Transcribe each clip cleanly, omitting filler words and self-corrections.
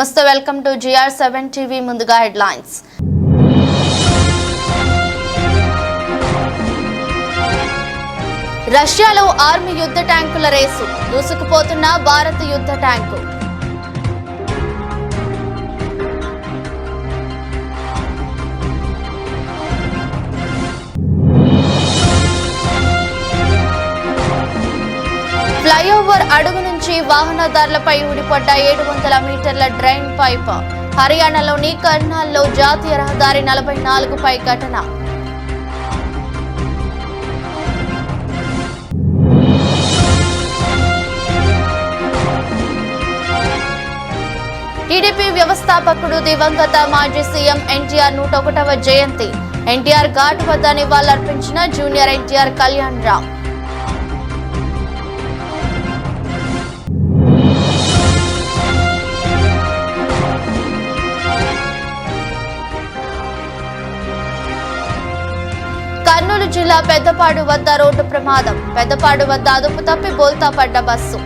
నమస్తే, welcome to GR7 TV. ముందుగా headlines. రష్యాలో ఆర్మీ యుద్ధ ట్యాంకుల రేసు, దూసుకుపోతున్న భారత యుద్ధ ట్యాంకు. ఫ్లైఓవర్ అడుగు నుంచి వాహనదారులపై ఊడిపడ్డ 700 మీటర్ల డ్రైన్ పైప్. హర్యానాలోని కర్నాల్లో జాతీయ రహదారి 44పై ఘటన. టీడీపీ వ్యవస్థాపకుడు దివంగత మాజీ సీఎం ఎన్టీఆర్ 101వ జయంతి. ఎన్టీఆర్ ఘాట్ వద్ద నివాళులర్పించిన జూనియర్ ఎన్టీఆర్ కళ్యాణ్ రామ్. కర్నూలు జిల్లా పెద్దపాడు వద్ద రోడ్డు ప్రమాదం. పెద్దపాడు వద్ద అదుపు తప్పి బోల్తా పడ్డ బస్సు.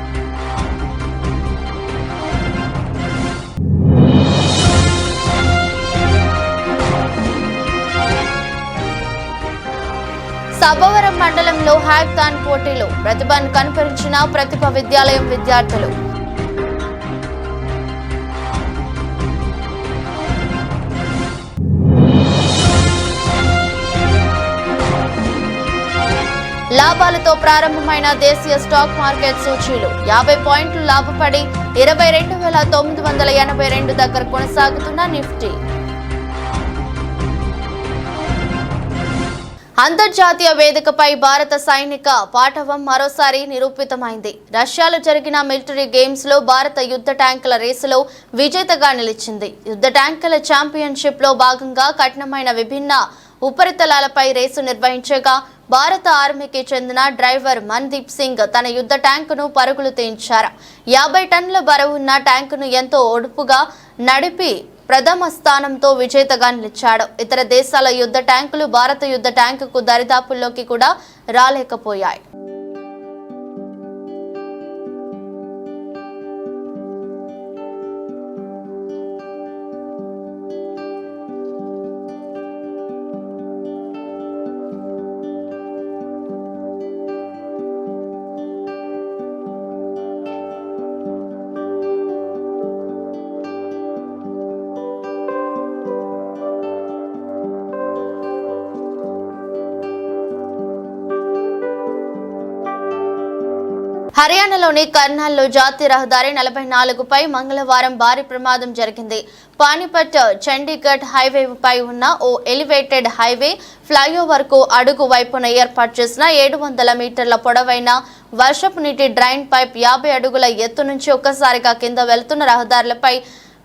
సభవరం మండలంలో హ్యాక్థాన్ పోటీలు. ప్రతిభను కనపరిచిన ప్రతిభ విద్యాలయం విద్యార్థులు. లాభాలతో ప్రారంభమైన దేశీయ స్టాక్ మార్కెట్ సూచీలు 50 పాయింట్లు లాభపడి 22,982 దగ్గర కొనసాగుతున్న నిఫ్టీ. అంతర్జాతీయ వేదికపై భారత సైనిక పాఠవం మరోసారి నిరూపితమైంది. రష్యాలో జరిగిన మిలిటరీ గేమ్స్ లో భారత యుద్ధ ట్యాంకుల రేసులో విజేతగా నిలిచింది. యుద్ధ ట్యాంకుల ఛాంపియన్షిప్ లో భాగంగా కఠినమైన విభిన్న ఉపరితలాలపై రేసు నిర్వహించగా భారత ఆర్మీకి చెందిన డ్రైవర్ మన్దీప్ సింగ్ తన యుద్ధ ట్యాంకును పరుగులు తీయించారు. 50 టన్నుల బరువున్న ట్యాంకును ఎంతో ఒడుపుగా నడిపి ప్రథమ స్థానంతో విజేతగా నిలిచాడు. ఇతర దేశాల యుద్ధ ట్యాంకులు భారత యుద్ధ ట్యాంకుకు దరిదాపుల్లోకి కూడా రాలేకపోయాయి. హర్యానాలోని కర్నాల్లో జాతీయ రహదారి 44పై మంగళవారం భారీ ప్రమాదం జరిగింది. పానిపట్ చండీగఢ్ హైవేపై ఉన్న ఓ ఎలివేటెడ్ హైవే ఫ్లైఓవర్ కు అడుగు వైపున ఏర్పాటు చేసిన 700 మీటర్ల పొడవైన వర్షపు నీటి డ్రైన్ పైప్ 50 అడుగుల ఎత్తు నుంచి ఒక్కసారిగా కింద వెళ్తున్న రహదారులపై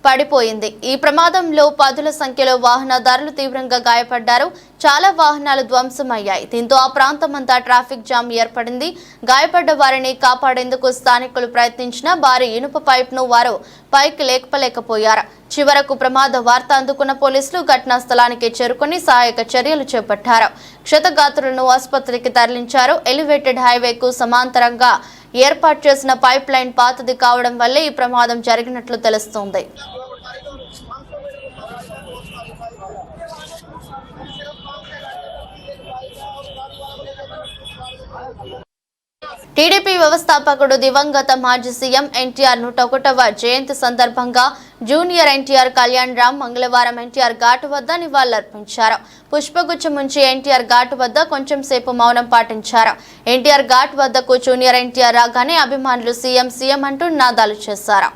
పడిపోయింది. ఈ ప్రమాదంలో 10ల సంఖ్యలో వాహనదారులు తీవ్రంగా గాయపడ్డారు. చాలా వాహనాలు ధ్వంసమయ్యాయి. దీంతో ఆ ప్రాంతమంతా ట్రాఫిక్ జామ్ ఏర్పడింది. గాయపడ్డ వారిని కాపాడేందుకు స్థానికులు ప్రయత్నించిన భారీ ఇనుప పైప్ ను వారు పైకి లేపలేకపోయారు. చివరకు ప్రమాద వార్త అందుకున్న పోలీసులు ఘటనా స్థలానికి చేరుకుని సహాయక చర్యలు చేపట్టారు. క్షతగాత్రులను ఆసుపత్రికి తరలించారు. ఎలివేటెడ్ హైవేకు సమాంతరంగా ఏర్పాటు చేసిన పైప్ లైన్ పాతది కావడం వల్లే ఈ ప్రమాదం జరిగినట్లు తెలుస్తోంది. టీడీపీ వ్యవస్థాపకుడు దివంగత మాజీ సీఎం ఎన్టీఆర్ 101వ జయంతి సందర్భంగా జూనియర్ ఎన్టీఆర్ కళ్యాణ్ రామ్ మంగళవారం ఎన్టీఆర్ ఘాటు వద్ద నివాళులర్పించారు. పుష్పగుచ్చం ఉంచి ఎన్టీఆర్ ఘాటు వద్ద కొంచెం సేపు మౌనం పాటించారు. ఎన్టీఆర్ ఘాట్ వద్దకు జూనియర్ ఎన్టీఆర్ రాగానే అభిమానులు సీఎం సీఎం అంటూ నినాదాలు చేశారు.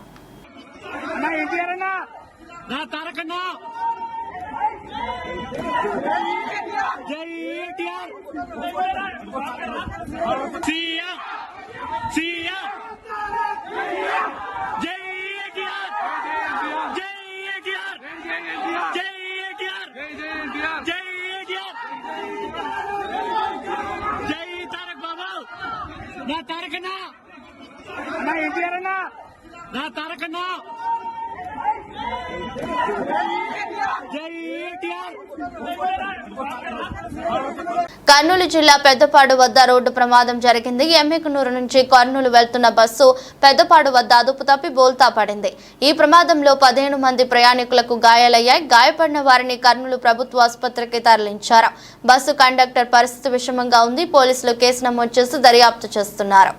కర్నూలు జిల్లా పెద్దపాడు వద్ద రోడ్డు ప్రమాదం జరిగింది. ఎమ్మికనూరు నుంచి కర్నూలు వెళ్తున్న బస్సు పెద్దపాడు వద్ద అదుపు తప్పి బోల్తా పడింది. ఈ ప్రమాదంలో 15 మంది ప్రయాణికులకు గాయాలయ్యాయి. గాయపడిన వారిని కర్నూలు ప్రభుత్వ ఆసుపత్రికి తరలించారు. బస్సు కండక్టర్ పరిస్థితి విషమంగా ఉంది. పోలీసులు కేసు నమోదు చేసి దర్యాప్తు చేస్తున్నారు.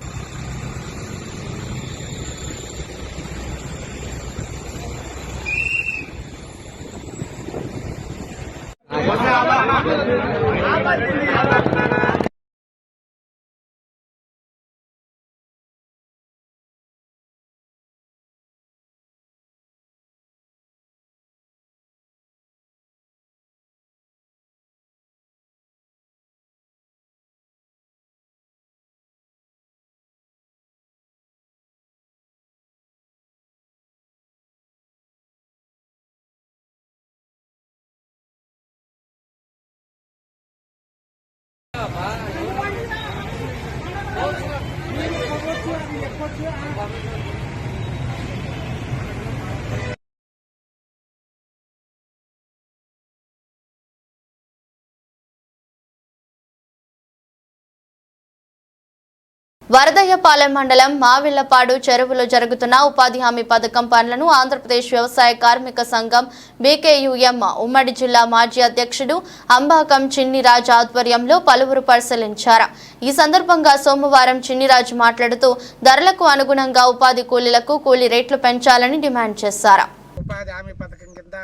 వరదయ్యపాలెం మండలం మావిళ్లపాడు చెరువులో జరుగుతున్న ఉపాధి హామీ పథకం పనులను ఆంధ్రప్రదేశ్ వ్యవసాయ కార్మిక సంఘం బీకేయూఎం ఉమ్మడి జిల్లా మాజీ అధ్యక్షుడు అంబాకం చిన్నిరాజ్ ఆధ్వర్యంలో పలువురు పరిశీలించారు. ఈ సందర్భంగా సోమవారం చిన్నిరాజ్ మాట్లాడుతూ ధరలకు అనుగుణంగా ఉపాధి కూలీలకు కూలీ రేట్లు పెంచాలని డిమాండ్ చేశారు. ఉపాధి హామీ పథకం కింద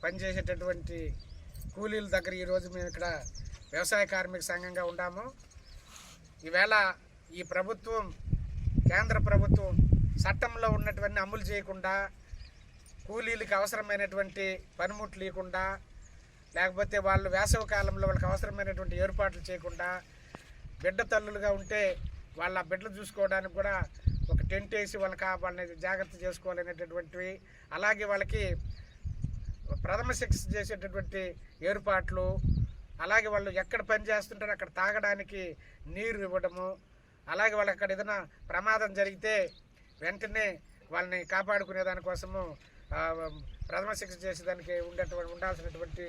పనిచేసేటటువంటి కూలీల దగ్గర ఈరోజు మేము ఇక్కడ వ్యవసాయ కార్మిక సంఘంగా ఉన్నాము. ఈవేళ ఈ ప్రభుత్వం, కేంద్ర ప్రభుత్వం చట్టంలో ఉన్నటువంటి అమలు చేయకుండా, కూలీలకు అవసరమైనటువంటి పనిముట్లు ఇవ్వకుండా, లేకపోతే వాళ్ళు వేసవి కాలంలో వాళ్ళకి అవసరమైనటువంటి ఏర్పాట్లు చేయకుండా, బిడ్డ తల్లులుగా ఉంటే వాళ్ళ బిడ్డలు చూసుకోవడానికి కూడా ఒక టెంట్ వేసి వాళ్ళని జాగ్రత్త చేసుకోవాలనేటటువంటివి, అలాగే వాళ్ళకి ప్రథమ చికిత్స చేసేటటువంటి ఏర్పాట్లు, అలాగే వాళ్ళు ఎక్కడ పని చేస్తుంటారో అక్కడ తాగడానికి నీరు ఇవ్వడము, అలాగే వాళ్ళకి అక్కడ ఏదైనా ప్రమాదం జరిగితే వెంటనే వాళ్ళని కాపాడుకునే దానికోసము ప్రథమ చికిత్స చేసేదానికి ఉండాల్సినటువంటి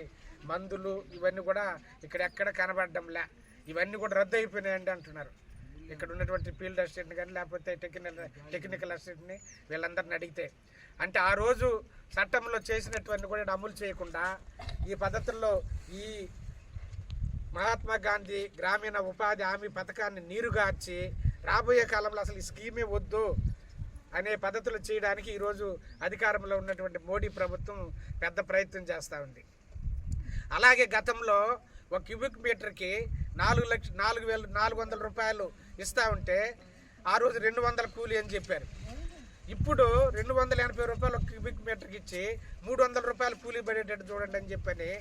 మందులు ఇవన్నీ కూడా ఇక్కడ ఎక్కడ కనబడడంలే. ఇవన్నీ కూడా రద్దు అయిపోయినాయండి అంటున్నారు. ఇక్కడ ఉన్నటువంటి ఫీల్డ్ అసిస్టెంట్ని కానీ లేకపోతే టెక్నికల్ అసిస్టెంట్ని వీళ్ళందరిని అడిగితే, అంటే ఆ రోజు చట్టంలో చేసినటువంటి కూడా అమలు చేయకుండా ఈ పద్ధతుల్లో ఈ మహాత్మా గాంధీ గ్రామీణ ఉపాధి హామీ పథకాన్ని నీరుగార్చి రాబోయే కాలంలో అసలు ఈ స్కీమే వద్దు అనే పద్ధతులు చేయడానికి ఈరోజు అధికారంలో ఉన్నటువంటి మోడీ ప్రభుత్వం పెద్ద ప్రయత్నం చేస్తూ ఉంది. అలాగే గతంలో ఒక క్యూబిక్ మీటర్కి 4,400 రూపాయలు ఇస్తూ ఉంటే ఆ రోజు 200 కూలీ అని చెప్పారు. ఇప్పుడు 280 రూపాయలు ఒక క్యూబిక్ మీటర్కి ఇచ్చి 300 రూపాయలు కూలీ పడేటట్టు చూడండి అని చెప్పని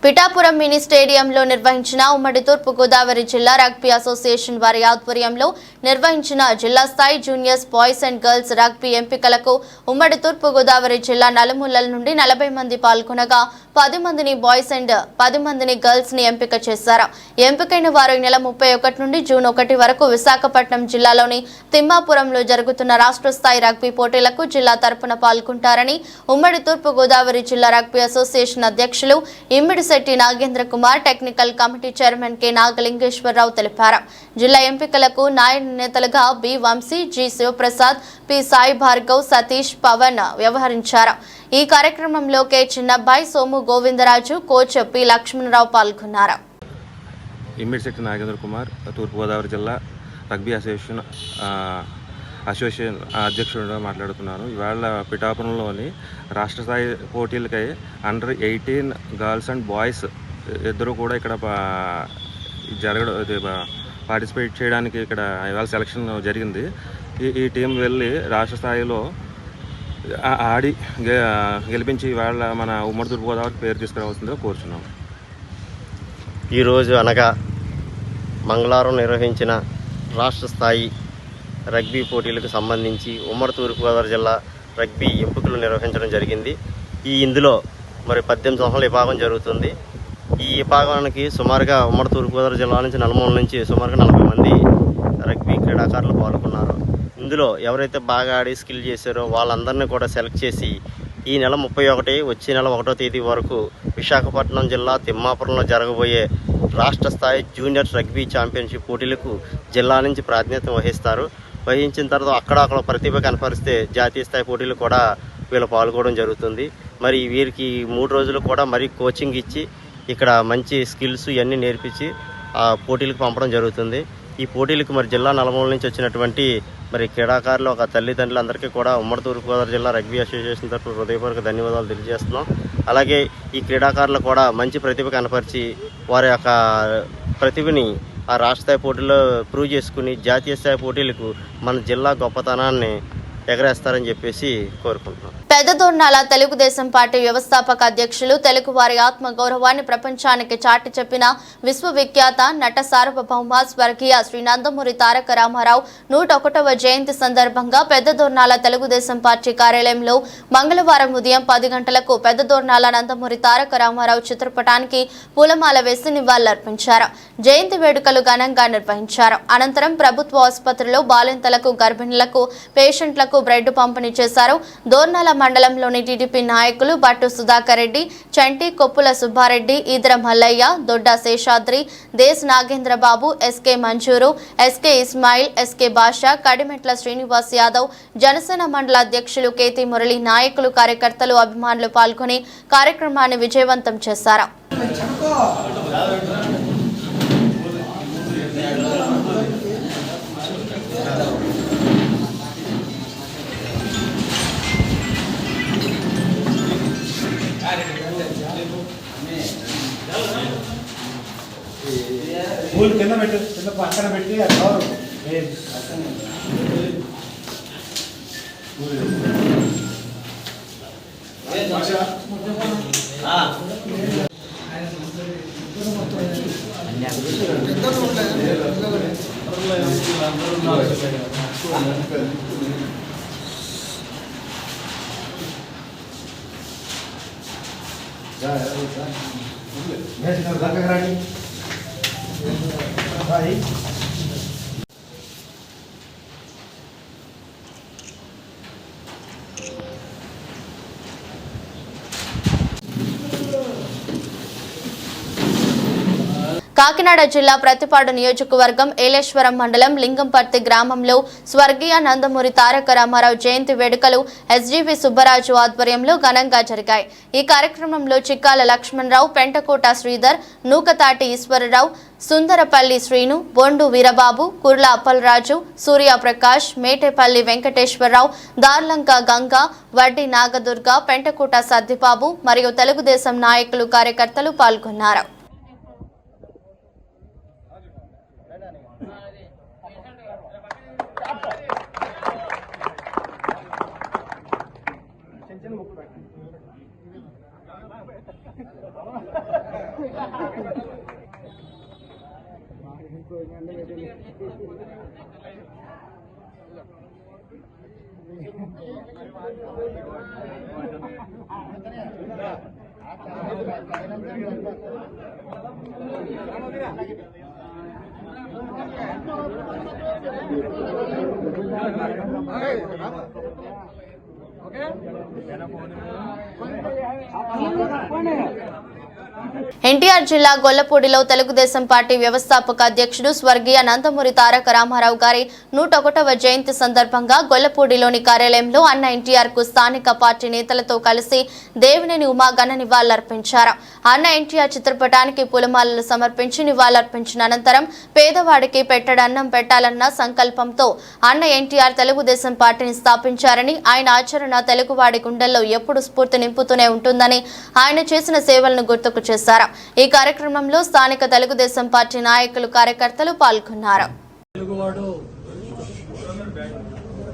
పిఠాపురం మినీ స్టేడియంలో నిర్వహించిన ఉమ్మడి తూర్పు గోదావరి జిల్లా రగ్బీ అసోసియేషన్ వారి ఆధ్వర్యంలో నిర్వహించిన జిల్లా స్థాయి juniors boys and girls rugby ఎంపికలకు ఉమ్మడి తూర్పు గోదావరి జిల్లా నలుమూలల నుండి 40 మంది పాల్గొనగా 10 మందిని బాయ్స్ అండ్ 10 మందిని గర్ల్స్ ని ఎంపిక చేశారు. ఎంపికైన వారు ఈ నెల 31 నుండి జూన్ 1 వరకు విశాఖపట్నం జిల్లాలోని తిమ్మాపురంలో జరుగుతున్న రాష్ట్ర స్థాయి రగ్బీ పోటీలకు జిల్లా తరపున పాల్గొంటారని ఉమ్మడి తూర్పు గోదావరి జిల్లా రగ్బీ అసోసియేషన్ అధ్యక్షులు Immidisetti Nagendra Kumar, technical committee chairman K Nagalingeswararao తెలిపారు. జిల్లా ఎంపికలకు నాయక నేతలుగా B Vamsi, G Sivaprasad, P Sai Bhargav, Satish, Pavan వ్యవహరించారు. ఈ కార్యక్రమంలో K Chinnabbai, Somu Govindaraju, coach P Lakshmanarao పాల్గొన్నారు. ఇమ్మిడిశెట్టి నాగేంద్ర కుమార్, తూర్పుగోదావరి జిల్లా రగ్బీ అసోసియేషన్ అధ్యక్షుడిగా మాట్లాడుతున్నాను. ఇవాళ పిఠాపురంలోని రాష్ట్ర స్థాయి పోటీలకై అండర్ 18 గర్ల్స్ అండ్ బాయ్స్ ఇద్దరు కూడా ఇక్కడ పార్టిసిపేట్ చేయడానికి ఇక్కడ ఇవాళ సెలక్షన్ జరిగింది. ఈ టీం వెళ్ళి రాష్ట్ర స్థాయిలో ఆడి గెలిపించి ఇవాళ మన ఉమ్మడి తూర్పుగోదావరికి పేరు తీసుకురావాల్సిందిగా కోరుచున్నాం. ఈరోజు అనగా మంగళవారం నిర్వహించిన రాష్ట్ర స్థాయి రగ్బీ పోటీలకు సంబంధించి ఉమ్మడి తూర్పుగోదావరి జిల్లా రగ్బీ ఎంపికలు నిర్వహించడం జరిగింది. ఇందులో మరి 18 సంవత్సరాల విభాగం జరుగుతుంది. ఈ విభాగానికి సుమారుగా ఉమ్మడి తూర్పుగోదావరి జిల్లా నుంచి నలుమూల నుంచి సుమారుగా 40 మంది రగ్బీ క్రీడాకారులు పాల్గొన్నారు. ఇందులో ఎవరైతే బాగా ఆడి స్కిల్ చేశారో వాళ్ళందరినీ కూడా సెలెక్ట్ చేసి ఈ నెల 31 వచ్చే నెల 1వ తేదీ వరకు విశాఖపట్నం జిల్లా తిమ్మాపురంలో జరగబోయే రాష్ట్ర స్థాయి జూనియర్ రగ్బీ ఛాంపియన్షిప్ పోటీలకు జిల్లా నుంచి ప్రాతినిధ్యం వహిస్తారు. వహించిన తర్వాత అక్కడ ప్రతిభ కనపరిస్తే జాతీయ స్థాయి పోటీలు కూడా వీళ్ళు పాల్గొనడం జరుగుతుంది. మరి వీరికి 3 రోజులు కూడా మరి కోచింగ్ ఇచ్చి ఇక్కడ మంచి స్కిల్స్ ఇవన్నీ నేర్పించి ఆ పోటీలకు పంపడం జరుగుతుంది. ఈ పోటీలకు మరి జిల్లా నలుమూల నుంచి వచ్చినటువంటి మరి క్రీడాకారులు ఒక తల్లిదండ్రులందరికీ కూడా ఉమ్మడి తూర్పుగోదావరి జిల్లా రగ్బీ అసోసియేషన్ తరఫున హృదయపూర్వక ధన్యవాదాలు తెలియజేస్తున్నాం. అలాగే ఈ క్రీడాకారులు కూడా మంచి ప్రతిభ కనపరిచి వారి యొక్క ప్రతిభని ఆ రాష్ట్ర స్థాయి పోటీల్లో ప్రూవ్ చేసుకుని జాతీయ స్థాయి పోటీలకు మన జిల్లా గొప్పతనాన్ని ఎగరేస్తారని చెప్పేసి కోరుకుంటున్నాం. పెద్దదొర్నాల తెలుగుదేశం పార్టీ వ్యవస్థాపక అధ్యక్షులు తెలుగువారి ఆత్మ గౌరవాన్ని ప్రపంచానికి చాటి చెప్పిన విశ్వవిఖ్యాత నట సార్వభౌమ స్వర్గీయ శ్రీ నందమూరి తారక రామారావు 101వ జయంతి సందర్భంగా పెద్దదొర్నాల తెలుగుదేశం పార్టీ కార్యాలయంలో మంగళవారం ఉదయం 10 గంటలకు పెద్దదొర్నాల నందమూరి తారక రామారావు చిత్రపటానికి పూలమాల వేసి నివాళులర్పించారు. జయంతి వేడుకలు ఘనంగా నిర్వహించారు. అనంతరం ప్రభుత్వ ఆసుపత్రిలో బాలింతలకు, గర్భిణులకు, పేషెంట్లకు బ్రెడ్ పంపిణీ చేశారు. దోర్నాల మండలంలోని టీడీపీ నాయకులు బట్టు సుధాకర్ రెడ్డి, చంటి, కొప్పుల సుబ్బారెడ్డి, ఈదర మల్లయ్య, దొడ్డ శేషాద్రి, దేశ్ నాగేంద్రబాబు, ఎస్కే మంజూరు, ఎస్కే ఇస్మాయిల్, ఎస్కే బాషా, కడిమెట్ల శ్రీనివాస్ యాదవ్, జనసేన మండల అధ్యక్షులు కేతి మురళి, నాయకులు, కార్యకర్తలు, అభిమానులు పాల్గొని కార్యక్రమాన్ని విజయవంతం చేశారు. పూలు కింద పెట్టి పక్కన పెట్టి కాకినాడ జిల్లా ప్రతిపాడు నియోజకవర్గం ఏలేశ్వరం మండలం లింగంపర్తి గ్రామంలో స్వర్గీయ నందమూరి తారక రామారావు జయంతి వేడుకలు ఎస్జీవి సుబ్బరాజు ఆధ్వర్యంలో ఘనంగా జరిగాయి. ఈ కార్యక్రమంలో చిక్కాల లక్ష్మణరావు, పెంటకోట శ్రీధర్, నూకతాటి ఈశ్వరరావు, సుందరపల్లి శ్రీను, బొండు వీరబాబు, కుర్ల అప్పలరాజు, సూర్యప్రకాష్, మేటేపల్లి వెంకటేశ్వరరావు, దార్లంక గంగా, వడ్డి నాగదుర్గ, పెంటకోట సద్దిబాబు మరియు తెలుగుదేశం నాయకులు, కార్యకర్తలు పాల్గొన్నారు. ఎన్టీఆర్ జిల్లా గొల్లపూడిలో తెలుగుదేశం పార్టీ వ్యవస్థాపక అధ్యక్షుడు స్వర్గీయ నందమూరి తారక రామారావు గారి 101వ జయంతి సందర్భంగా గొల్లపూడిలోని కార్యాలయంలో అన్న ఎన్టీఆర్ కు స్థానిక పార్టీ నేతలతో కలిసి దేవినేని ఉమా ఘన నివాళులర్పించారు. అన్న ఎన్టీఆర్ చిత్రపటానికి పూలమాలలు సమర్పించి నివాళులర్పించిన అనంతరం పేదవాడికి పెట్టడన్నం పెట్టాలన్న సంకల్పంతో అన్న ఎన్టీఆర్ తెలుగుదేశం పార్టీని స్థాపించారని, ఆయన ఆచరణ తెలుగువాడి గుండెల్లో ఎప్పుడు స్ఫూర్తి నింపుతూనే ఉంటుందని, ఆయన చేసిన సేవలను గుర్తుకు చేశారు. ఈ కార్యక్రమంలో స్థానిక తెలుగుదేశం పార్టీ నాయకులు, కార్యకర్తలు పాల్గొన్నారు. తెలుగువాడు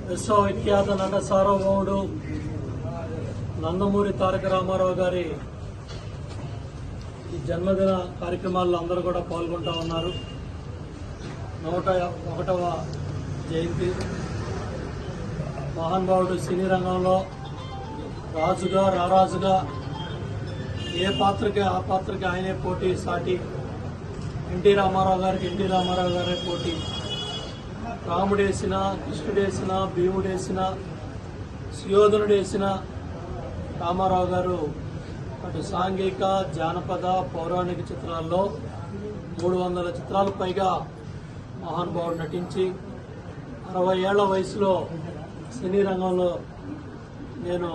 విశ్వవిఖ్యాత నట సార్వభౌముడు నందమూరి తారక రామారావు గారి ఈ జన్మదిన కార్యక్రమాల్లో అందరూ కూడా పాల్గొంటూ ఉన్నారు. 101వ జయంతి. మహానుభావుడు సినీ రంగంలో రాజుగా, రారాజుగా ఏ పాత్రకి ఆ పాత్రకి ఆయనే పోటీ సాటి. ఎన్టీ రామారావు గారికి ఎన్టీ రామారావు గారే పోటీ. రాముడేసిన, కృష్ణుడేసిన, భీముడేసిన, సుయోధనుడేసిన రామారావు గారు అటు సాంఘిక, జానపద, పౌరాణిక చిత్రాల్లో 300 చిత్రాలు పైగా మహానుభావుడు నటించి 60 ఏళ్ల వయసులో సినీ రంగంలో నేను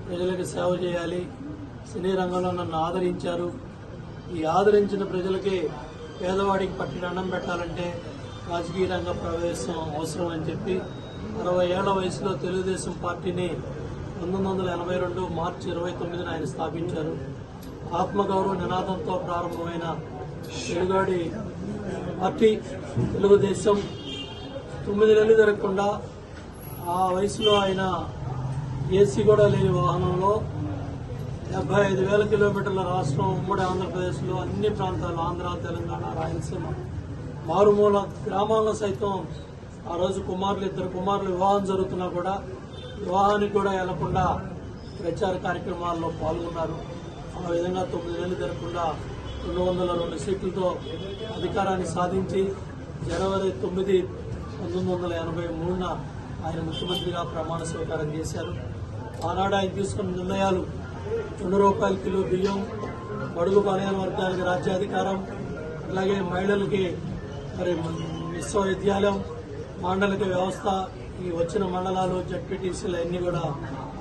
ప్రజలకు సేవ చేయాలి, సినీ రంగంలో నన్ను ఆదరించారు. ఈ ఆదరించిన ప్రజలకి, పేదవాడికి పట్టిన అన్నం పెట్టాలంటే రాజకీయ రంగ ప్రవేశం అవసరం అని చెప్పి 60 ఏళ్ల వయసులో తెలుగుదేశం పార్టీని 1982 మార్చి 29న ఆయన స్థాపించారు. ఆత్మగౌరవ నినాదంతో ప్రారంభమైన తెలుగువాడి పార్టీ తెలుగుదేశం 9 నెలలు జరగకుండా ఆ వయసులో ఆయన ఏసీ కూడా లేని వాహనంలో 75,000 కిలోమీటర్ల రాష్ట్రం, ఉమ్మడి ఆంధ్రప్రదేశ్లో అన్ని ప్రాంతాలు, ఆంధ్ర, తెలంగాణ, రాయలసీమ, మారుమూల గ్రామాల్లో సైతం ఆ రోజు ఇద్దరు కుమారులు వివాహం జరుగుతున్నా కూడా వివాహానికి కూడా వెళ్లకుండా ప్రచార కార్యక్రమాల్లో పాల్గొన్నారు. ఆ విధంగా 9 నెలలు జరగకుండా 202 సీట్లతో అధికారాన్ని సాధించి జనవరి 9, 1983న ఆయన ముఖ్యమంత్రిగా ప్రమాణ స్వీకారం చేశారు. ఆనాడు ఆయన తీసుకున్న నిర్ణయాలు ₹2 కిలో బియ్యం, బడుగు బలహీన వర్గాలకి రాజ్యాధికారం, అలాగే మహిళలకి మరి విశ్వవిద్యాలయం, మండలిక వ్యవస్థ, ఈ వచ్చిన మండలాలు, జడ్పీటీసీలు అన్ని కూడా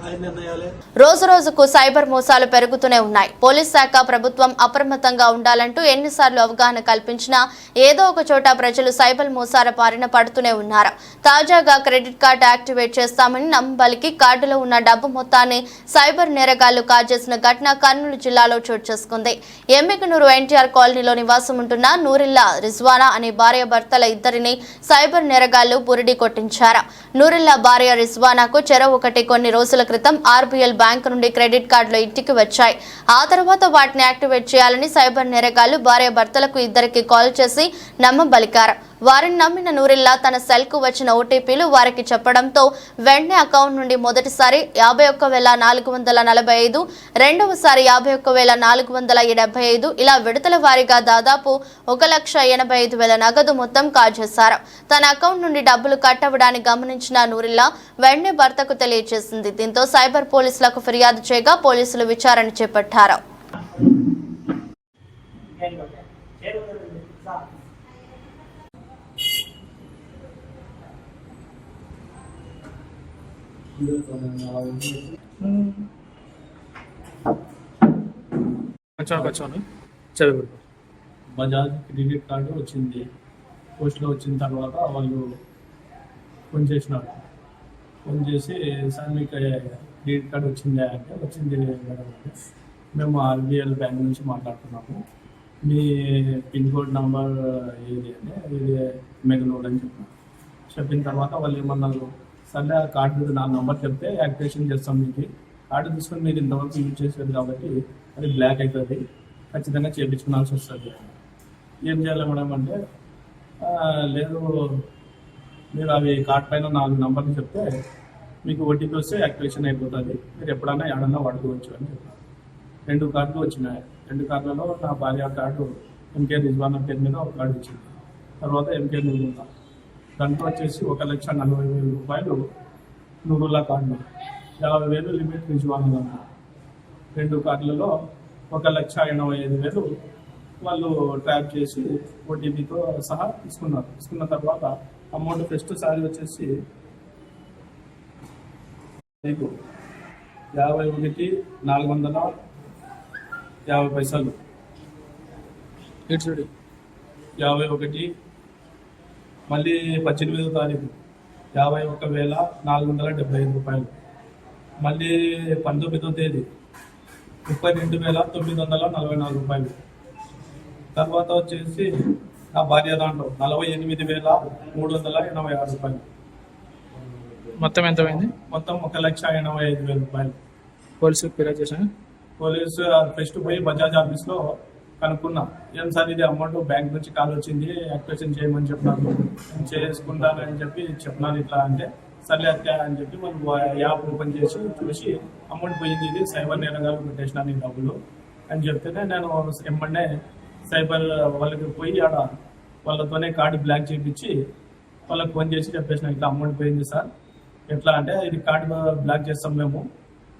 ఆయన నిర్ణయాలే. రోజు రోజుకు సైబర్ మోసాలు పెరుగుతూనే ఉన్నాయి. పోలీస్ శాఖ, ప్రభుత్వం అప్రమత్తంగా ఉండాలంటూ ఎన్నిసార్లు అవగాహన కల్పించినా ఏదో ఒక చోట ప్రజలు సైబర్ మోసాల బారిన పడుతూనే ఉన్నారు. తాజాగా క్రెడిట్ కార్డు యాక్టివేట్ చేస్తామని నమ్మబలికి కార్డులో ఉన్న డబ్బు మొత్తాన్ని సైబర్ నేరగాళ్లు కాజేసిన ఘటన కర్నూలు జిల్లాలో చోటు చేసుకుంది. ఎమ్మికనూరు ఎన్టీఆర్ కాలనీలో నివాసం ఉంటున్న నూరిల్లా, రిజ్వానా అనే భార్య భర్తల ఇద్దరిని సైబర్ నేరగాళ్లు బురిడి కొట్టించారు. నూరిల్లా భార్య రిజ్వానాకు చెరో ఒకటి కొన్ని రోజుల క్రితం ఆర్బీఎల్ బ్యాంక్ నుండి క్రెడిట్ కార్డులు ఇంటికి వచ్చాయి. ఆ తర్వాత వాటిని యాక్టివేట్ చేయాలని సైబర్ నేరగాళ్లు భార్య భర్తలకు ఇద్దరికి కాల్ చేసి నమ్మబలికారు. వారిని నమ్మిన నూరిల్లా తన సెల్ కు వచ్చిన ఓటీపీలు వారికి చెప్పడంతో వెంటనే అకౌంట్ నుండి మొదటిసారి 51,445, రెండవసారి 51,475 ఇలా విడతల వారీగా దాదాపు 1,85,000 నగదు మొత్తం కాజేశారు. తన అకౌంట్ నుండి డబ్బులు కట్ అవ్వడాన్ని గమనించిన నూరిల్లా వెంటనే భర్తకు తెలియజేసింది. దీంతో సైబర్ పోలీసులకు ఫిర్యాదు చేయగా పోలీసులు విచారణ చేపట్టారు. బజాజ్ క్రెడిట్ కార్డు వచ్చింది. పోస్ట్లో వచ్చిన తర్వాత వాళ్ళు ఫోన్ చేసినారు. ఫోన్ చేసి సార్ మీకు క్రెడిట్ కార్డు వచ్చిందా అంటే వచ్చింది మేడం. మేము ఆర్బీఎల్ బ్యాంక్ నుంచి మాట్లాడుతున్నాము, మీ పిన్ కోడ్ నెంబర్ ఏది అంటే ఇది మెగనూర్ అని చెప్పిన తర్వాత వాళ్ళు ఏమన్నారు, సర్లే ఆ కార్డు నా నెంబర్ చెప్తే యాక్టివేషన్ చేస్తాం, మీకు కార్డు తీసుకొని మీరు ఇంతవరకు యూజ్ చేసేది కాబట్టి అది బ్లాక్ అవుతుంది, ఖచ్చితంగా చేయించుకోవాల్సి వస్తుంది. ఏం చేయాలి మేడం అంటే, లేదు మీరు అవి కార్డ్ పైన 4 నెంబర్లు చెప్తే మీకు ఓటీపీ వస్తే యాక్టివేషన్ అయిపోతుంది, మీరు ఎప్పుడన్నా ఏడన్నా వాడుకోవచ్చు అని చెప్పారు. 2 కార్డులు వచ్చినాయి. 2 కార్డులలో నా భార్య కార్డు ఎంకే రిజ్వానా పేరు మీద ఒక కార్డు వచ్చింది. తర్వాత ఎంకే నూరుల్లా, దాంట్లో వచ్చేసి 1,40,000 రూపాయలు నూరుల్లా కార్డు, 50,000 లిమిట్ రిజ్వానా. 2 కార్డులలో 1,85,000 వాళ్ళు ట్రాప్ చేసి ఓటీపీతో సహా తీసుకున్నారు. తీసుకున్న తర్వాత అమౌంట్ ఫస్ట్ సారి వచ్చేసి 51,450 51, మళ్ళీ 18వ తారీఖు 51,475 రూపాయలు, మళ్ళీ 19వ తేదీ 32,944 రూపాయలు. తర్వాత వచ్చేసి నా భార్య దాంట్లో 48,386 రూపాయలు. మొత్తం ఎంత అయింది? మొత్తం 1,85,000 రూపాయలు. పోలీసులకు ఫిర్యాదు చేశాను. పోలీసు ఫస్ట్ పోయి బజాజ్ ఆఫీస్లో కనుక్కున్నా, ఏం సార్ ఇది అమౌంట్ బ్యాంక్ నుంచి కాల్ వచ్చింది, యాక్టివేషన్ చేయమని చెప్పినారు, నేను చేసుకుంటానని చెప్పి చెప్పినారు ఇట్లా అంటే, సర్లే అత్తే అని చెప్పి వాళ్ళు యాప్ ఓపెన్ చేసి చూసి అమౌంట్ పోయింది, ఇది సైబర్ నేరగాళ్ళు పెట్టేసినాను ఈ డబ్బులు అని చెప్తేనే నేను ఎమ్మడే సైబర్ వాళ్ళకి పోయి ఆడ వాళ్ళతోనే కార్డు బ్లాక్ చేయించి వాళ్ళకి ఫోన్ చేసి చెప్పేసిన ఇట్లా అమౌంట్ పోయింది సార్, ఎట్లా అంటే ఇది కార్డు బ్లాక్ చేస్తాం మేము,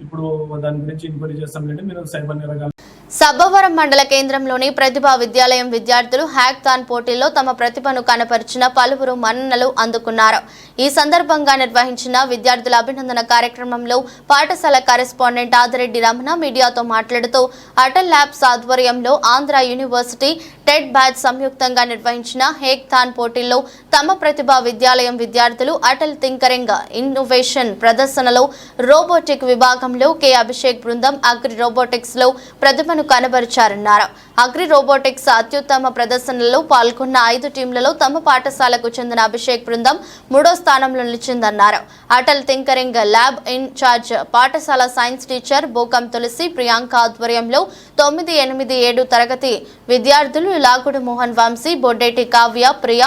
ఇప్పుడు దాని గురించి ఎంక్వైరీ చేస్తామంటే మీరు సైబర్ నేరగాలు. సబ్బవరం మండల కేంద్రంలోని ప్రతిభా విద్యాలయం విద్యార్థులు హ్యాక్థాన్ పోటీల్లో తమ ప్రతిభను కనపరిచిన పలువురు మన్ననలు అందుకున్నారు. ఈ సందర్భంగా నిర్వహించిన విద్యార్థుల అభినందన కార్యక్రమంలో పాఠశాల కరెస్పాండెంట్ ఆదిరెడ్డి రమణ మీడియాతో మాట్లాడుతూ అటల్ ల్యాబ్స్ ఆధ్వర్యంలో ఆంధ్ర యూనివర్సిటీ టెడ్ బ్యాచ్ సంయుక్తంగా నిర్వహించిన హ్యాక్థాన్ పోటీల్లో తమ ప్రతిభా విద్యాలయం విద్యార్థులు అటల్ థింకరింగ్ ఇన్నోవేషన్ ప్రదర్శనలో రోబోటిక్ విభాగంలో కె అభిషేక్ బృందం అగ్రి రోబోటిక్స్ లో ప్రతిభను కనబరిచారన్నారు. అగ్రి రోబోటిక్స్ అత్యుత్తమ ప్రదర్శనలో పాల్గొన్న 5 టీంలలో తమ పాఠశాలకు చెందిన అభిషేక్ బృందం 3వ స్థానంలో నిలిచిందన్నారు. అటల్ థింకరింగ్ ల్యాబ్ ఇన్ఛార్జ్ పాఠశాల సైన్స్ టీచర్ బోకం తులసి ప్రియాంక ఆధ్వర్యంలో 9, 8, 7 తరగతి విద్యార్థులు లాగుడు మోహన్ వంశీ, బొడ్డేటి కావ్య, ప్రియ,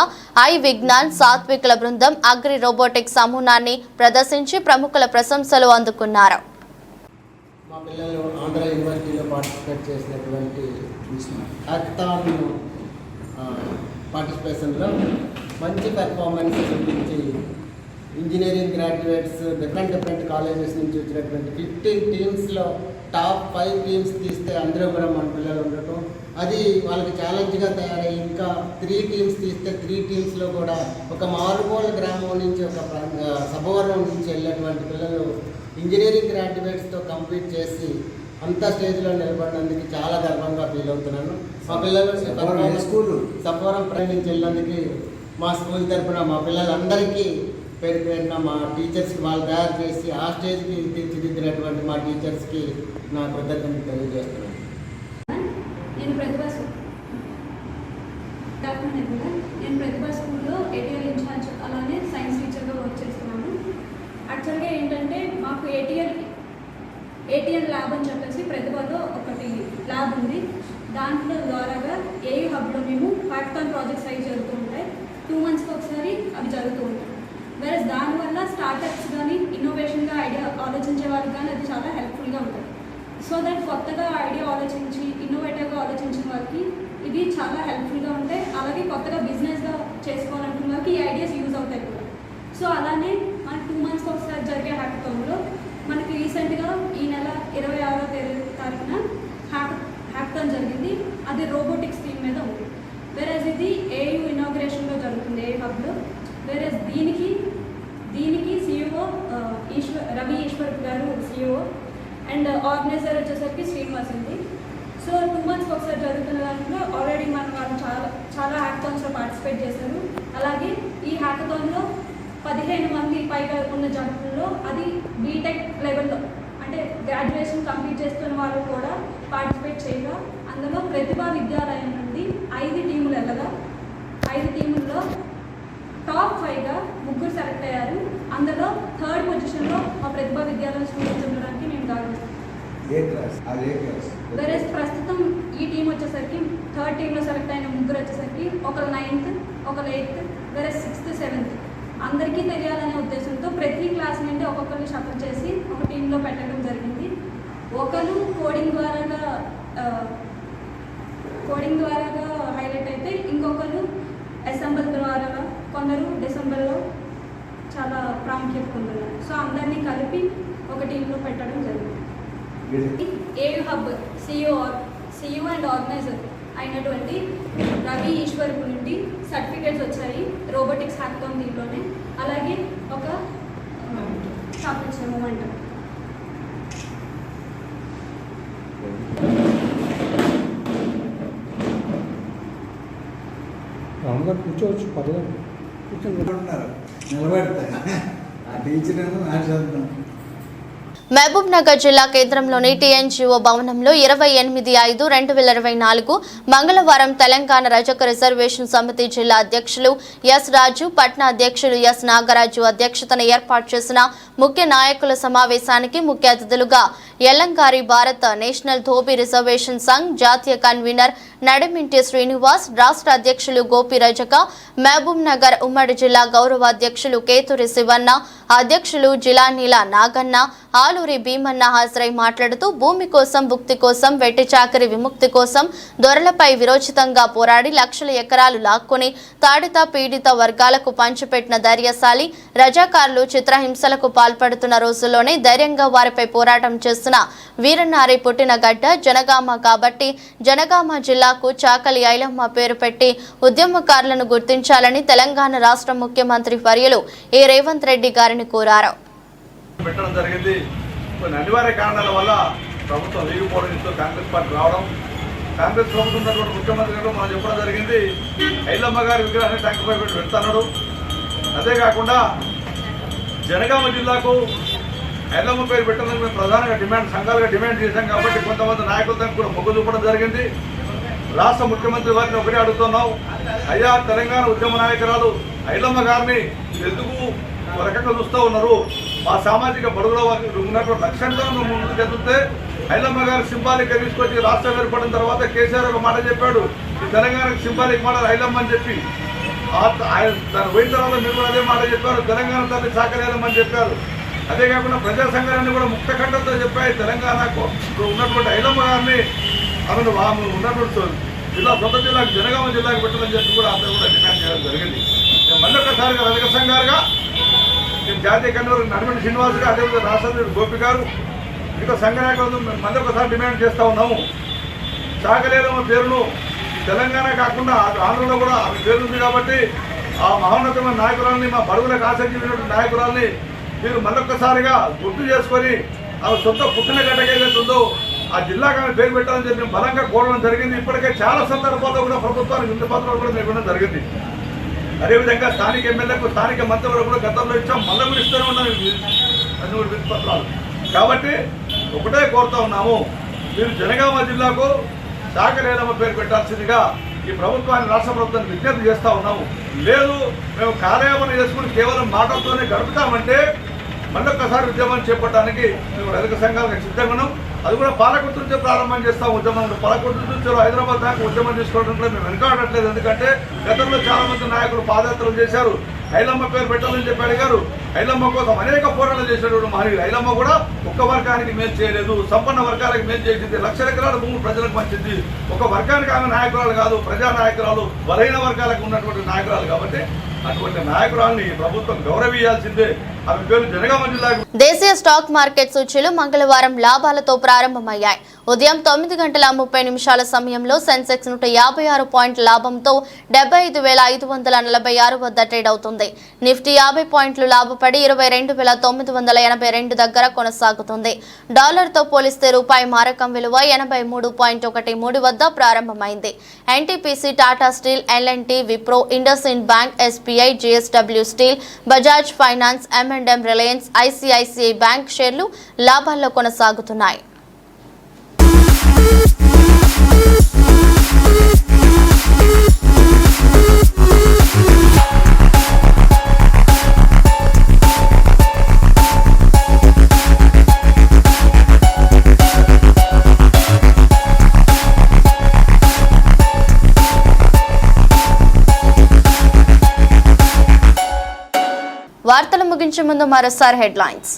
ఐ విజ్ఞాన్, సాత్వికుల బృందం అగ్రి రోబోటిక్స్ సమూహాన్ని ప్రదర్శించి ప్రముఖుల ప్రశంసలు అందుకున్నారు. మా పిల్లలు ఆంధ్ర యూనివర్సిటీలో పార్టిసిపేట్ చేసినటువంటి హ్యాకథాన్ పార్టిసిపేషన్లో మంచి పెర్ఫార్మెన్స్ చూపించి ఇంజనీరింగ్ గ్రాడ్యుయేట్స్ డిఫరెంట్ కాలేజెస్ నుంచి వచ్చినటువంటి 15 టీమ్స్లో టాప్ 5 టీమ్స్ తీస్తే అందరూ కూడా మన పిల్లలు ఉండటం, అది వాళ్ళకి ఛాలెంజ్గా తయారై ఇంకా 3 టీమ్స్ తీస్తే 3 టీమ్స్లో కూడా ఒక మారుమూల గ్రామం నుంచి ఒక సభవరం నుంచి వెళ్ళేటువంటి పిల్లలు ఇంజనీరింగ్ గ్రాడ్యుయేట్స్తో కంప్లీట్ చేసి అంత స్టేజ్లో నిలబడినందుకు చాలా గర్వంగా ఫీల్ అవుతున్నాను. మా పిల్లలు సభవరం నుంచి వెళ్ళినందుకు మా స్కూల్ తరఫున మా పిల్లలందరికీ పేరు పేరున మా టీచర్స్కి వాళ్ళు తయారు చేసి ఆ స్టేజ్కి తీర్చిదిద్దినటువంటి మా టీచర్స్కి నా కృతజ్ఞతలు తెలియజేస్తున్నాను. నేను ప్రతిభా స్కూల్లో ఏటీఎల్ ఇన్ఛార్జ్ అలానే సైన్స్ టీచర్గా వర్క్ చేస్తున్నాను. యాక్చువల్గా ఏంటంటే మాకు ఏటీఎల్ ల్యాబ్ అని చెప్పేసి ప్రతిభలో ఒకటి ల్యాబ్ ఉంది. దాంట్లో ద్వారాగా ఏయూ హబ్లో మేము హ్యాకథాన్ ప్రాజెక్ట్స్ అవి జరుగుతూ ఉంటాయి. 2 monthsకి ఒకసారి అవి జరుగుతూ ఉంటాయి. వేరే దానివల్ల స్టార్టప్స్ కానీ ఇన్నోవేషన్గా ఐడియా ఆలోచించే వాళ్ళకి కానీ అది చాలా హెల్ప్ఫుల్గా ఉంటుంది. సో దట్ కొత్తగా ఐడియా ఆలోచించి ఇన్నోవేటివ్గా ఆలోచించిన వాళ్ళకి ఇది చాలా హెల్ప్ఫుల్గా ఉంటాయి. అలాగే కొత్తగా బిజినెస్గా చేసుకోవాలనుకున్న వాళ్ళకి ఈ ఐడియాస్ యూజ్ అవుతాయి కూడా. సో అలానే మనకి 2 monthsకి ఒకసారి జరిగే హ్యాకథాన్లో మనకి రీసెంట్గా ఈ నెల 26వ తారీఖున హ్యాకథాన్ జరిగింది. అది రోబోటిక్స్ థీమ్ మీద ఉంది. వేరేజ్ ఇది ఏయూ ఇనాగ్రేషన్లో జరుగుతుంది ఏయూ హబ్లో. వేరేజ్ దీనికి CEO రవి ఈశ్వర్ గారు CEO అండ్ ఆర్గనైజర్ వచ్చేసరికి శ్రీనివాస్ ఉంది. సో 2 monthsకి ఒకసారి జరుగుతున్న దాంట్లో ఆల్రెడీ వాళ్ళు చాలా హ్యాకథాన్స్లో పార్టిసిపేట్ చేశారు. అలాగే ఈ హ్యాకథాన్లో 15 మంది పైగా ఉన్న జంపుల్లో అది బీటెక్ లెవెల్లో అంటే గ్రాడ్యుయేషన్ కంప్లీట్ చేస్తున్న వాళ్ళు కూడా పార్టిసిపేట్ చేయగా అందులో ప్రతిభా విద్యాలయం నుండి 5 టీములు వెళ్ళగా 5 టీముల్లో టాప్ 5గా 3 సెలెక్ట్ అయ్యారు. అందులో 3rd పొజిషన్లో మా ప్రతిభా విద్యాలయం స్టూడెంట్స్ ఉండడానికి మేము గర్విస్తాం. వేరే ప్రస్తుతం ఈ టీం వచ్చేసరికి 3rd టీంలో సెలెక్ట్ అయిన 3 వచ్చేసరికి ఒకరు 9th, ఒకరు 8th, వేరే 6th, 7th అందరికీ తెలియాలనే ఉద్దేశంతో ప్రతి క్లాస్ నుండి ఒక్కొక్కరిని షఫల్ చేసి ఒక టీంలో పెట్టడం జరిగింది. ఒకరు కోడింగ్ ద్వారాగా హైలైట్ అయితే ఇంకొకరు అసెంబుల్ ద్వారా, కొందరు డిసెంబర్లో చాలా ప్రాముఖ్యత పొందుతున్నారు. సో అందరినీ కలిపి ఒక టీంలో పెట్టడం జరిగింది. AU hub CEO and organiser అయినటువంటి రవి ఈశ్వర్ నుండి సర్టిఫికేట్స్ వచ్చాయి రోబోటిక్స్ హ్యాకథాన్ దీంట్లోనే. అలాగే ఒక చాక్లెట్స్ మూమెంట్. కూర్చోవచ్చు, పర్లేదు, కూర్చొని నిలబెడతాయి ఆ టీచర్ ఆశిద్దాం. మహబూబ్ నగర్ జిల్లా కేంద్రంలోని TNGO భవనంలో 28/5/2024 మంగళవారం తెలంగాణ రజక రిజర్వేషన్ సమితి జిల్లా అధ్యక్షులు ఎస్ రాజు, పట్నా అధ్యక్షులు ఎస్ నాగరాజు అధ్యక్షతన ఏర్పాటు చేసిన ముఖ్య నాయకుల సమావేశానికి ముఖ్య అతిథులుగా ఎల్లంగారి భారత్ నేషనల్ ధోబీ రిజర్వేషన్ సంఘ్ జాతీయ కన్వీనర్ నడిమింటి శ్రీనివాస్, రాష్ట్ర అధ్యక్షులు గోపి రజక, మహబూబ్ నగర్ ఉమ్మడి జిల్లా గౌరవ అధ్యక్షులు కేతురి శివన్న, అధ్యక్షులు జిలానీల నాగన్న, ఆలూరి భీమన్న హాజరై మాట్లాడుతూ భూమి కోసం భుక్తి కోసం వెట్టి చాకరి విముక్తి కోసం దొరలపై విరోచితంగా పోరాడి లక్షల ఎకరాలు లాక్కొని తాడిత పీడిత వర్గాలకు పంచిపెట్టిన ధైర్యశాలి రజాకారులు చిత్రహింసలకు పాల్పడుతున్న రోజుల్లోనే ధైర్యంగా వారిపై పోరాటం చేస్తున్న వీరన్నారి పుట్టిన గడ్డ జనగామ కాబట్టి జనగామ జిల్లాకు చాకలి ఐలమ్మ పేరు పెట్టి ఉద్యమకారులను గుర్తించాలని తెలంగాణ రాష్ట్ర ముఖ్యమంత్రి వర్యులు ఏ రేవంత్ రెడ్డి గారిని కోరారు. పెట్టడం జరిగింది. కొన్ని అనివార్య కారణాల వల్ల ప్రభుత్వం లీగిపోవడంతో కాంగ్రెస్ పార్టీ రావడం, కాంగ్రెస్ ప్రభుత్వం ఉన్నటువంటి ముఖ్యమంత్రి గారు మనం చెప్పడం జరిగింది ఐలమ్మ గారి విగ్రహాన్ని ట్యాంకుపై పెట్టి పెడతాడు. అదే కాకుండా జనగామ జిల్లాకు ఐలమ్మ పేరు పెట్టాలని మేము ప్రధానంగా సంఘాలుగా డిమాండ్ చేశాం. కాబట్టి కొంతమంది నాయకులతో కూడా మొగ్గు చూపడం జరిగింది. రాష్ట్ర ముఖ్యమంత్రి వారిని ఒకటే అడుగుతున్నాం, అయ్యా తెలంగాణ ఉద్యమ నాయకురాలు ఐలమ్మ గారిని ఎందుకు ఒక రకంగా చూస్తూ ఉన్నారు? మా సామాజిక బడుగుల ఉన్నటువంటి లక్ష్యంతో ముందుకు ఎదుగుతే ఐలమ్మ గారు సింబాలిక్ తీసుకొచ్చి రాష్ట్రం ఏర్పడిన తర్వాత కేసీఆర్ ఒక మాట చెప్పాడు, ఈ తెలంగాణకు సింబాలిక్ మాట ఐలమ్మ అని చెప్పి దాని పోయిన తర్వాత మీరు కూడా అదే మాట చెప్పారు, తెలంగాణ తల్లి సాకలేదమ్మని చెప్పారు. అదే కాకుండా ప్రజా సంఘాలన్నీ కూడా ముక్త ఖండంతో చెప్పాయి తెలంగాణకు ఉన్నటువంటి ఐలమ్మ గారిని ఆమె ఉన్నటువంటి జిల్లా సొంత జిల్లాకు జనగామ జిల్లాకు పెట్టాలని చెప్పి కూడా అందరూ కూడా డిమాండ్ చేయడం జరిగింది. మళ్ళీ ఒకసారిగా రజక సంఘాలుగా జాతీయ కన్వీనర్ నడిమిడి శ్రీనివాస్ గారు, అదేవిధంగా రాష్ట్ర గోపి గారు, మిగతా సంఘ నాయకులు మళ్ళీ ఒకసారి డిమాండ్ చేస్తూ ఉన్నాము. సాగలేదమ్మ పేరును తెలంగాణ కాకుండా ఆంధ్రలో కూడా ఆమె పేరుంది కాబట్టి ఆ మహోన్నతమైన నాయకురాలని, మా బడుగులకు ఆసక్తి నాయకురాలని మీరు మళ్ళొక్కసారిగా గుర్తు చేసుకొని ఆమె సొంత పుట్టిన గడ్డకి ఏదైతే ఉందో ఆ జిల్లాకు ఆమె పేరు పెట్టాలని చెప్పి బలంగా కోరడం జరిగింది. ఇప్పటికే చాలా సందర్భాల్లో కూడా ప్రభుత్వానికి వినతి పత్రాలు కూడా ఇవ్వడం జరిగింది. అదేవిధంగా స్థానిక ఎమ్మెల్యేలకు, స్థానిక మంత్రులకు కూడా గతంలో ఇచ్చాం, మళ్ళీ కూడా ఇస్తూనే ఉన్నాం అన్ని వినతి పత్రాలు. కాబట్టి ఒకటే కోరుతా ఉన్నాము, మీరు జనగామ జిల్లాకు సాగలేదమ్మ పేరు పెట్టాల్సిందిగా ఈ ప్రభుత్వాన్ని రాష్ట్ర ప్రభుత్వాన్ని విజ్ఞప్తి చేస్తూ ఉన్నాము. లేదు మేము కార్యాపన చేసుకుని కేవలం మాటలతోనే గడుపుతామంటే మళ్ళొక్కసారి ఉద్యమం చేపట్టడానికి మేము రజక సంఘాలకు సిద్ధంగా ఉన్నాం. అది కూడా పాలకుర్తి నుంచే ప్రారంభం చేస్తాం ఉద్యమం. పాలకుర్తి నుంచి హైదరాబాద్ దాకా ఉద్యమం తీసుకోవడంలో మేము వెనకాడట్లేదు. ఎందుకంటే గతంలో చాలా మంది నాయకులు పాదయాత్రలు చేశారు, ఐలమ్మ పేరు పెట్టాలని చెప్పి అడిగారు. ఐలమ్మ కోసం అనేక పోరాటాలు చేసినటువంటి మహనీయులు. ఐలమ్మ కూడా ఒక్క వర్గానికి మేలు చేయలేదు, సంపన్న వర్గాలకు మేలు చేసింది, లక్షల ఎకరాల భూములు ప్రజలకు మంచింది. ఒక వర్గానికి ఆమె నాయకురాలు కాదు, ప్రజా నాయకురాలు, బలైన వర్గాలకు ఉన్నటువంటి నాయకురాలు. కాబట్టి అటువంటి నాయకురాలని ప్రభుత్వం గౌరవించాల్సిందే. ఆమె పేరు జనగామ జిల్లాకు. దేశీయ స్టాక్ మార్కెట్ సూచీలు మంగళవారం లాభాలతో ప్రారంభమయ్యాయి. ఉదయం 9:30 సమయంలో సెన్సెక్స్ 156 పాయింట్ల లాభంతో 75,546 వద్ద ట్రేడ్ అవుతుంది. నిఫ్టీ 50 పాయింట్లు లాభపడి 22,982 దగ్గర కొనసాగుతుంది. డాలర్తో పోలిస్తే రూపాయి మారకం విలువ 83.13 వద్ద ప్రారంభమైంది. NTPC, Tata steel, L and T, Wipro, IndusInd bank, SBI, JSW steel, Bajaj finance, M&M, Reliance, ICICI bank షేర్లు లాభాల్లో కొనసాగుతున్నాయి. వార్తలు ముగించే ముందు మరోసారి హెడ్లైన్స్.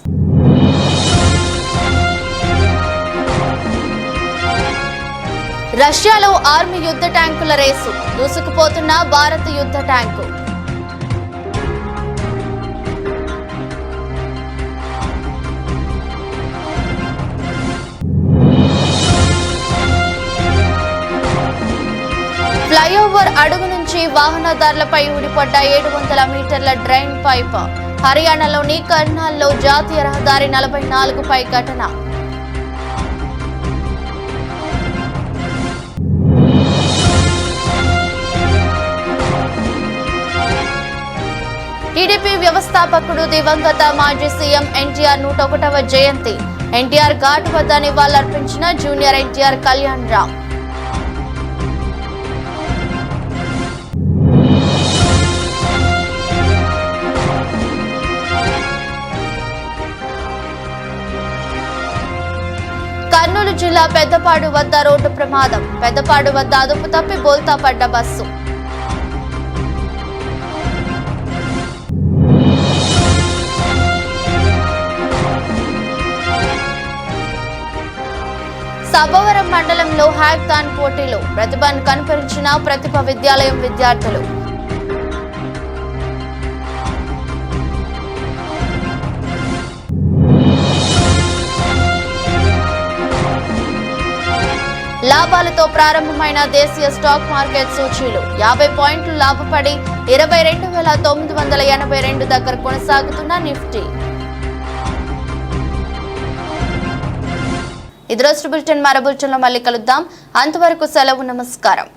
రష్యాలో ఆర్మీ యుద్ధ ట్యాంకుల రేసు, దూసుకుపోతున్న భారత యుద్ధ ట్యాంకు. ఫ్లైఓవర్ అడుగు నుంచి వాహనదారులపై ఊడిపడ్డ 700 మీటర్ల డ్రైన్ పైప్. హర్యానాలోని కర్నాల్లో జాతీయ రహదారి 44పై ఘటన. టీడీపీ వ్యవస్థాపకుడు దివంగత మాజీ సీఎం ఎన్టీఆర్ 101వ జయంతి. ఎన్టీఆర్ ఘాట్ వద్ద నివాళులర్పించిన జూనియర్ ఎన్టీఆర్ కళ్యాణ్ రామ్. కర్నూలు జిల్లా పెద్దపాడు వద్ద రోడ్డు ప్రమాదం. పెద్దపాడు వద్ద అదుపు తప్పి బోల్తా పడ్డ బస్సు. సభవరం మండలంలో హ్యాక్థాన్ పోటీలో ప్రతిభను కనపరిచిన ప్రతిభ విద్యాలయం విద్యార్థులు. లాభాలతో ప్రారంభమైన దేశీయ స్టాక్ మార్కెట్ సూచీలు 50 పాయింట్లు లాభపడి 22,982 దగ్గర కొనసాగుతున్న నిఫ్టీ. ఇది రోజు బులెటిన్. మరో బులెటిన్లో మళ్ళీ కలుద్దాం. అంతవరకు సెలవు. నమస్కారం.